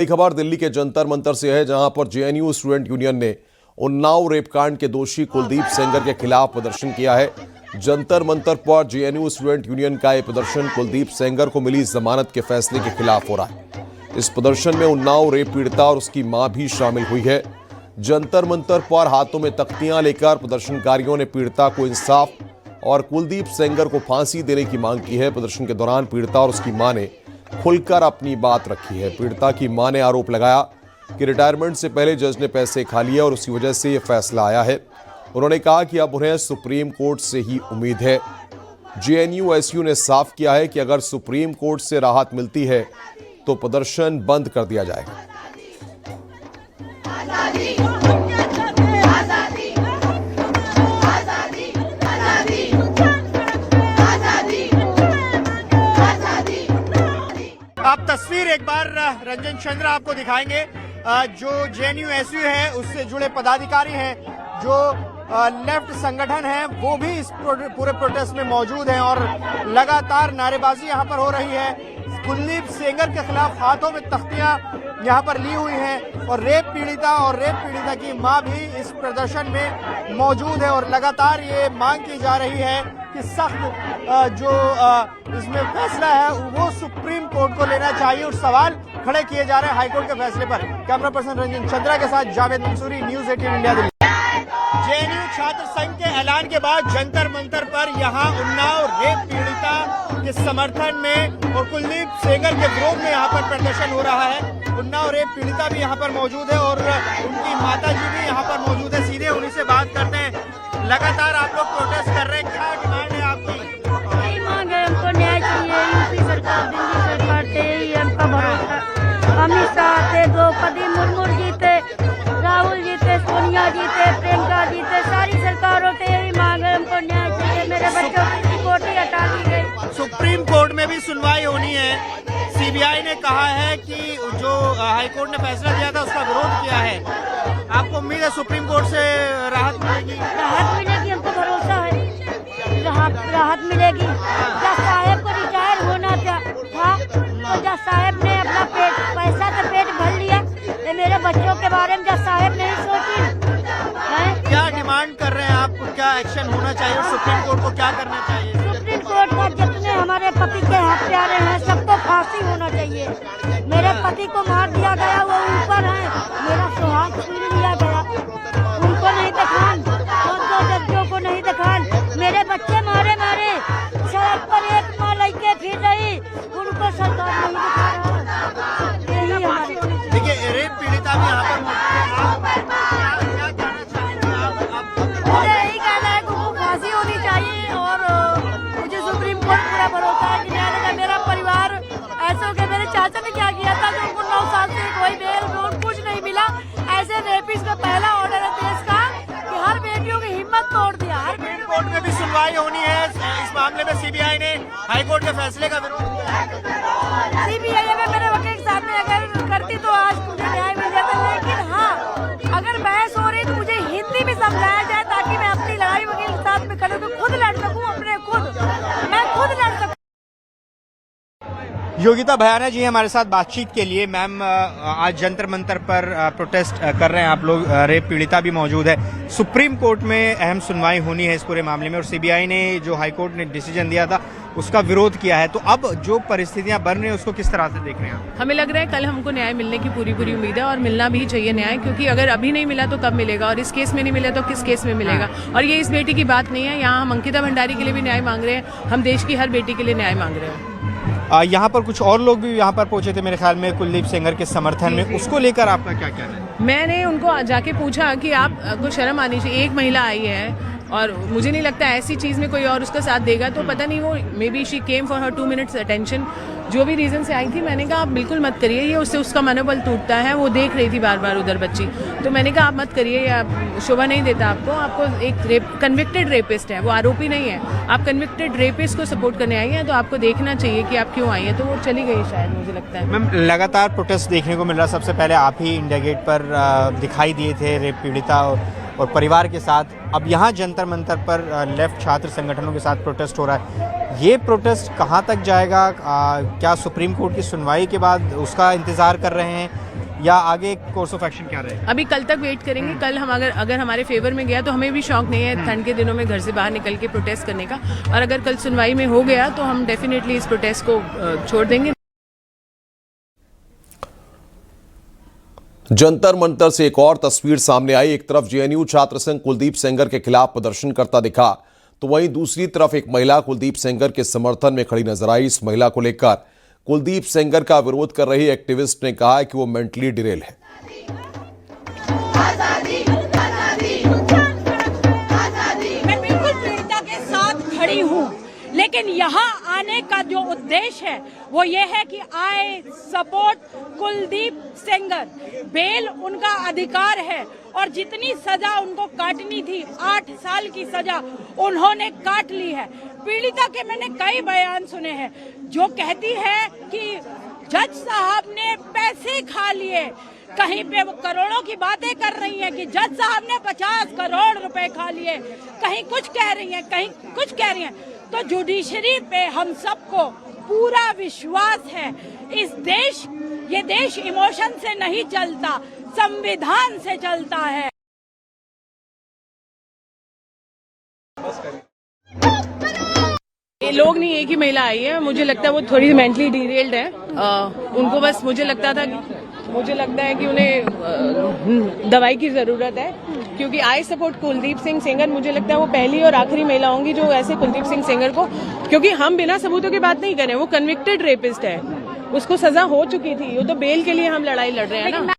खबर दिल्ली के जंतर मंतर से है, जहां पर जेएनयू स्टूडेंट यूनियन ने उन्नाव रेपकांड के दोषी कुलदीप सेंगर के खिलाफ प्रदर्शन किया है। जंतर मंतर पर जेएनयू स्टूडेंट यूनियन का यह प्रदर्शन कुलदीप सेंगर को मिली जमानत के फैसले के खिलाफ हो रहा है। इस प्रदर्शन में उन्नाव रेप पीड़िता और उसकी मां भी शामिल हुई है। जंतर मंतर पर हाथों में तख्तियां लेकर प्रदर्शनकारियों ने पीड़िता को इंसाफ और कुलदीप सेंगर को फांसी देने की मांग की है। प्रदर्शन के दौरान पीड़िता और उसकी मां ने खुलकर अपनी बात रखी है। पीड़िता की मां ने आरोप लगाया कि रिटायरमेंट से पहले जज ने पैसे खा लिए और उसी वजह से यह फैसला आया है। उन्होंने कहा कि अब उन्हें सुप्रीम कोर्ट से ही उम्मीद है। जेएनयू-एसयू ने साफ किया है कि अगर सुप्रीम कोर्ट से राहत मिलती है तो प्रदर्शन बंद कर दिया जाएगा। आप तस्वीर एक बार रंजन चंद्र आपको दिखाएंगे। जो जेएनयू-एसयू है उससे जुड़े पदाधिकारी हैं, जो लेफ्ट संगठन है, वो भी इस पूरे प्रोटेस्ट में मौजूद हैं और लगातार नारेबाजी यहां पर हो रही है। कुलदीप सेंगर के खिलाफ हाथों में तख्तियां यहां पर ली हुई हैं और रेप पीड़िता की मां भी इस प्रदर्शन में मौजूद है और लगातार ये मांग की जा रही है कि सख्त जो इसमें फैसला है वो सुप्रीम कोर्ट को लेना चाहिए और सवाल खड़े किए जा रहे हैं हाईकोर्ट के फैसले पर। कैमरा पर्सन रंजन चंद्रा के साथ Javed Mansoori, news 18 India Delhi. JNU छात्र संघ के ऐलान के बाद जंतर मंतर पर यहां उन्नाव रेप पीड़िता के समर्थन में और कुलदीप सेंगर के विरोध में यहां पर प्रदर्शन हो रहा है। उन्नाव रेप पीड़िता भी यहां पर मौजूद है और उनकी माताजी भी यहां पर मौजूद है। सीधे उन्हीं से बात करते हैं। लगातार आप लोग प्रोटेस्ट कर रहे हैं, क्या डिमांड है आपकी? यही मांग है, हमको न्याय चाहिए। यूपी सरकार, दिल्ली सरकार से यही हमका भरोसा। अमित शाह थे, द्रौपदी मुर्मू जीते, राहुल जीते, सोनिया जीते, प्रियंका जीते, सारी सरकारों से यही मांग है, हमको न्याय चाहिए। मेरे बच्चों की सिक्योरिटी हटा दी गई। सुप्रीम कोर्ट में भी सुनवाई होनी है। सीबीआई ने कहा है कि जो हाईकोर्ट ने फैसला दिया था उसका विरोध किया है। आपको उम्मीद है सुप्रीम कोर्ट से राहत मिलेगी? राहत मिलेगी, हमको भरोसा है राहत मिलेगी। जज साहब को रिटायर होना था तो जज साहब ने अपना पैसा से पेट भर लिया। मेरे बच्चों के बारे में जज साहब नहीं सोची। क्या डिमांड कर रहे हैं आप? क्या एक्शन होना चाहिए और सुप्रीम कोर्ट को क्या करना चाहिए? सुप्रीम कोर्ट का जितने हमारे पति के हत्यारे हैं सबको फांसी होना चाहिए। मेरे पति को मार दिया गया, वो ऊपर है, मेरा सुहाग छीन लिया गया, उनको नहीं दिखान, दो जज्जों को नहीं दिखान। मेरे बच्चे मारे सड़क पर एक माँ लड़के फिर रही, उनको सरकार नहीं दिखा रहा। यही हमारे देखिए, रेप पीड़िता भी यहाँ पर मुझे यही कहना है कि उनको फांसी होनी चाहिए और मुझे सुप्रीम कोर्ट पूरा भरोसा है कि न्याय देगा। मेरा परिवार ऐसे हो गया, मेरे चाचा ने क्या किया था कि उनको 9 साल से कोई बेल रोड कुछ नहीं मिला। ऐसे रेपिस्ट का पहला ऑर्डर है देश का कि हर बेटियों की हिम्मत तोड़ दिया। सुप्रीम कोर्ट में भी सुनवाई होनी है। इस मामले में सीबीआई ने हाईकोर्ट के फैसले का विरोध किया। सीबीआई अगर मेरे वकील के सामने अगर करती तो आज मुझे न्याय मिल जाता, लेकिन हाँ, अगर बहस हो रही तो मुझे हिंदी में समझाया जाए ताकि मैं अपनी लड़ाई वकील के साथ में करूँ तो खुद लड़ सकूँ, मैं खुद लड़ सकूँ। योगिता भयाना जी हमारे साथ बातचीत के लिए। मैम, आज जंतर मंतर पर प्रोटेस्ट कर रहे हैं आप लोग, रेप पीड़िता भी मौजूद है। सुप्रीम कोर्ट में अहम सुनवाई होनी है इस पूरे मामले में और सीबीआई ने जो हाईकोर्ट ने डिसीजन दिया था उसका विरोध किया है। तो अब जो परिस्थितियां बन रही हैं उसको किस तरह से देख रहे हैं? हमें लग रहा है कल हमको न्याय मिलने की पूरी उम्मीद है और मिलना भी चाहिए न्याय, क्योंकि अगर अभी नहीं मिला तो कब मिलेगा और इस केस में नहीं मिला तो किस केस में मिलेगा। और ये इस बेटी की बात नहीं है, यहाँ हम अंकिता भंडारी के लिए भी न्याय मांग रहे हैं, हम देश की हर बेटी के लिए न्याय मांग रहे हैं। यहाँ पर कुछ और लोग भी यहाँ पर पहुंचे थे मेरे ख्याल में कुलदीप सेंगर के समर्थन में, उसको लेकर आपका क्या कहना है? मैंने उनको जाके पूछा कि आपको शर्म आनी चाहिए, एक महिला आई है और मुझे नहीं लगता ऐसी चीज में कोई और उसका साथ देगा। तो पता नहीं, वो may be she came for her 2 minutes attention, जो भी रीजन से आई थी। मैंने कहा आप बिल्कुल मत करिए, ये उससे उसका मनोबल टूटता है। वो देख रही थी बार बार उधर बच्ची, तो मैंने कहा आप मत करिए, या शोभा नहीं देता आपको एक कन्विक्टेड रेपिस्ट है, वो आरोपी नहीं है। आप कन्विक्टेड रेपिस्ट को सपोर्ट करने आई हैं तो आपको देखना चाहिए कि आप क्यों आई हैं। तो वो चली गई शायद, मुझे लगता है। मैम, लगातार प्रोटेस्ट देखने को मिल रहा है। सबसे पहले आप ही इंडिया गेट पर दिखाई दिए थे रेप पीड़िता और परिवार के साथ अब यहाँ जंतर मंतर पर लेफ्ट छात्र संगठनों के साथ प्रोटेस्ट हो रहा है। ये प्रोटेस्ट कहाँ तक जाएगा? क्या सुप्रीम कोर्ट की सुनवाई के बाद उसका इंतजार कर रहे हैं या आगे कोर्स ऑफ एक्शन क्या रहेगा? अभी कल तक वेट करेंगे। कल हम अगर हमारे फेवर में गया तो हमें भी शौक नहीं है ठंड के दिनों में घर से बाहर निकल के प्रोटेस्ट करने का, और अगर कल सुनवाई में हो गया तो हम डेफिनेटली इस प्रोटेस्ट को छोड़ देंगे। जंतर मंतर से एक और तस्वीर सामने आई। एक तरफ जेएनयू छात्र संघ कुलदीप सेंगर के खिलाफ प्रदर्शन करता दिखा, तो वहीं दूसरी तरफ एक महिला कुलदीप सेंगर के समर्थन में खड़ी नजर आई। इस महिला को लेकर कुलदीप सेंगर का विरोध कर रही एक्टिविस्ट ने कहा कि वो मेंटली डिरेल है। मैं बिल्कुल पीड़िता के साथ खड़ी हूँ, लेकिन यहाँ आने का जो उद्देश्य है वो ये है कि I support Kuldeep Sengar. Bail उनका अधिकार है और जितनी सजा उनको काटनी थी 8 साल की सजा उन्होंने काट ली है। पीड़िता के मैंने कई बयान सुने हैं जो कहती है कि जज साहब ने पैसे खा लिए, कहीं पे वो करोड़ों की बातें कर रही हैं कि जज साहब ने 50 करोड़ रुपए खा लिए, कहीं कुछ कह रही हैं, कहीं कुछ कह रही हैं। तो जुडिशरी पे हम सबको पूरा विश्वास है। ये देश इमोशन से नहीं चलता, संविधान से चलता है। ये लोग नहीं, एक ही महिला आई है। मुझे लगता है वो थोड़ी मेंटली डिरेल्ड है। उनको बस मुझे लगता है कि उन्हें दवाई की जरूरत है, क्योंकि आई सपोर्ट कुलदीप सिंह सेंगर। मुझे लगता है वो पहली और आखिरी महिला होंगी जो ऐसे कुलदीप सिंह सेंगर को, क्योंकि हम बिना सबूतों की बात नहीं कर रहे हैं, वो कन्विक्टेड रेपिस्ट है, उसको सजा हो चुकी थी, वो तो बेल के लिए हम लड़ाई लड़ रहे हैं ना।